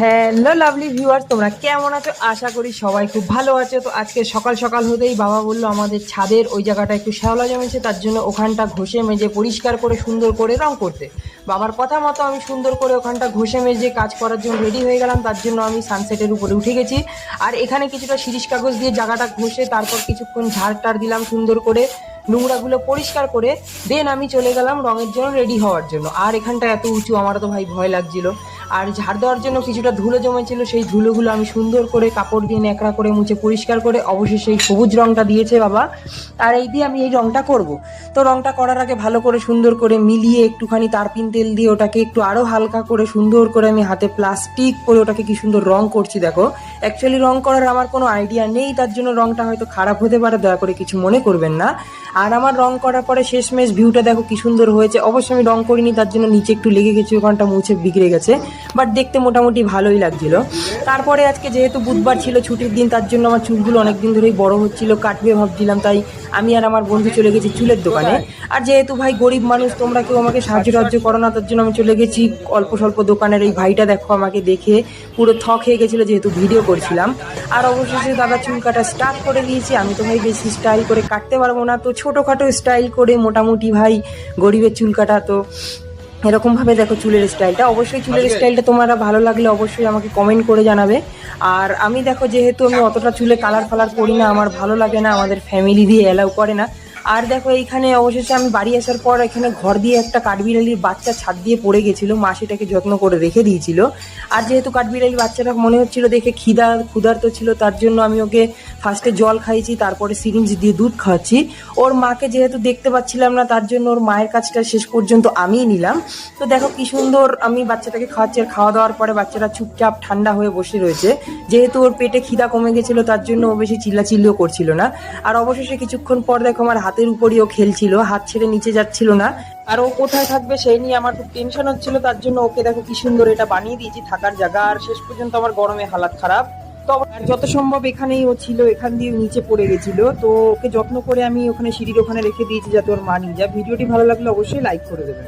Hello lovely viewers, তোমরা কেমন আছো? আশা করি সবাই খুব ভালো আছো। তো আজকে সকাল সকাল হতেই বাবা বললো আমাদের ছাদের ওই জায়গাটা একটু শ্যাওলা জমেছে, তার জন্য ওখানটা ঘষে মেজে পরিষ্কার করে সুন্দর করে রং করতে। বাবার কথা মতো আমি সুন্দর করে ওখানটা ঘষে মেজে কাজ করার জন্য রেডি হয়ে গেলাম। তার জন্য আমি সানসেটের উপরে উঠে গেছি। আর এখানে কিছুটা শিরিষ কাগজ দিয়ে জায়গাটা ঘষে তারপর কিছুক্ষণ ঝাড় টাড় দিলাম সুন্দর করে, নোংরাগুলো পরিষ্কার করে দেন আমি চলে গেলাম রঙের জন্য রেডি হওয়ার জন্য। আর এখানটা এত উঁচু, আমারও তো ভাই ভয় লাগছিল। আর ঝাড় দেওয়ার জন্য কিছুটা ধুলো জমেছিল, সেই ধুলোগুলো আমি সুন্দর করে কাপড় দিয়ে ন্যাকড়া করে মুছে পরিষ্কার করে অবশেষে এই সবুজ রঙটা দিয়েছে বাবা। আর এই দিয়ে আমি এই রঙটা করব। তো রঙটা করার আগে ভালো করে সুন্দর করে মিলিয়ে একটুখানি তারপিন তেল দিয়ে ওটাকে একটু আরও হালকা করে সুন্দর করে আমি হাতে প্লাস্টিক করে ওটাকে কি সুন্দর রং করছি দেখো। অ্যাকচুয়ালি রং করার আমার কোনো আইডিয়া নেই, তার জন্য রংটা হয়তো খারাপ হতে পারে, দয়া করে কিছু মনে করবেন না। আর আমার রং করার পরে শেষমেশ ভিউটা দেখো কি সুন্দর হয়েছে। অবশ্যই আমি রং করিনি, তার জন্য নিচে একটু লেগে গেছে, ওখানটা মুছে বিগড়ে গেছে, বাট দেখতে মোটামুটি ভালোই লাগছিল। তারপরে আজকে যেহেতু বুধবার ছিল, ছুটির দিন, তার জন্য আমার চুলগুলো অনেকদিন ধরেই বড় হচ্ছিল, কাটবে ভাবছিলাম, তাই আমি আর আমার বন্ধু চলে গেছি চুলের দোকানে। আর যেহেতু ভাই গরিব মানুষ, তোমরা কেউ আমাকে সাহায্য করো না, তার জন্য আমি চলে গেছি অল্প স্বল্প দোকানের। এই ভাইটা দেখো আমাকে দেখে পুরো থক হয়ে গেছিলো, যেহেতু ভিডিও করছিলাম। আর অবশেষে দাদা চুল কাটা স্টার্ট করে দিয়েছি। আমি তো ভাই বেশি স্টাইল করে কাটতে পারবো না, তো ছোটোখাটো স্টাইল করে মোটামুটি ভাই গরিবের চুল কাটা। তো এরকমভাবে দেখো চুলের স্টাইলটা। অবশ্যই চুলের স্টাইলটা তোমারা ভালো লাগলে অবশ্যই আমাকে কমেন্ট করে জানাবে। আর আমি দেখো যেহেতু আমি অতটা চুলে কালার ফালার করি না, আমার ভালো লাগে না, আমাদের ফ্যামিলি দিয়ে অ্যালাউ করে না। আর দেখো এইখানে অবশেষে আমি বাড়ি আসার পর এখানে ঘর দিয়ে একটা কাঠবিড়ালির বাচ্চা ছাদ দিয়ে পড়ে গেছিলো, মা সেটাকে যত্ন করে রেখে দিয়েছিল। আর যেহেতু কাঠবিড়ালির বাচ্চাটা মনে হচ্ছিল দেখে ক্ষুধার্ত ছিল, তার জন্য আমি ওকে ফার্স্টে জল খাইয়েছি, তারপরে সিরিঞ্জ দিয়ে দুধ খাওয়াচ্ছি। ওর মাকে যেহেতু দেখতে পাচ্ছিলাম না, তার জন্য ওর মায়ের কাজটা শেষ পর্যন্ত আমিই নিলাম। তো দেখো কি সুন্দর আমি বাচ্চাটাকে খাওয়াচ্ছি। আর খাওয়া দাওয়ার পরে বাচ্চাটা চুপচাপ ঠান্ডা হয়ে বসে রয়েছে, যেহেতু ওর পেটে খিদা কমে গেছিলো, তার জন্য ও বেশি চিল্লাচিল্লিও করছিল না। আর অবশেষে কিছুক্ষণ পর দেখো আমার হাতের উপরই ও খেলছিল, হাত ছেড়ে নিচে যাচ্ছিল না। আর ও কোথায় থাকবে সেই নিয়ে আমার খুব টেনশন হচ্ছিল, তার জন্য ওকে দেখো কি সুন্দর এটা বানিয়ে দিয়েছি থাকার জায়গা। আর শেষ পর্যন্ত আমার গরমে হালাত খারাপ। তো যত সম্ভব এখানেই ও ছিল, এখান দিয়ে নিচে পড়ে গেছিল। তো ওকে যত্ন করে আমি ওখানে সিঁড়ির ওখানে রেখে দিয়েছি যাতে ওর মা নিয়ে যায়। ভিডিওটি ভালো লাগলে অবশ্যই লাইক করে দেবেন।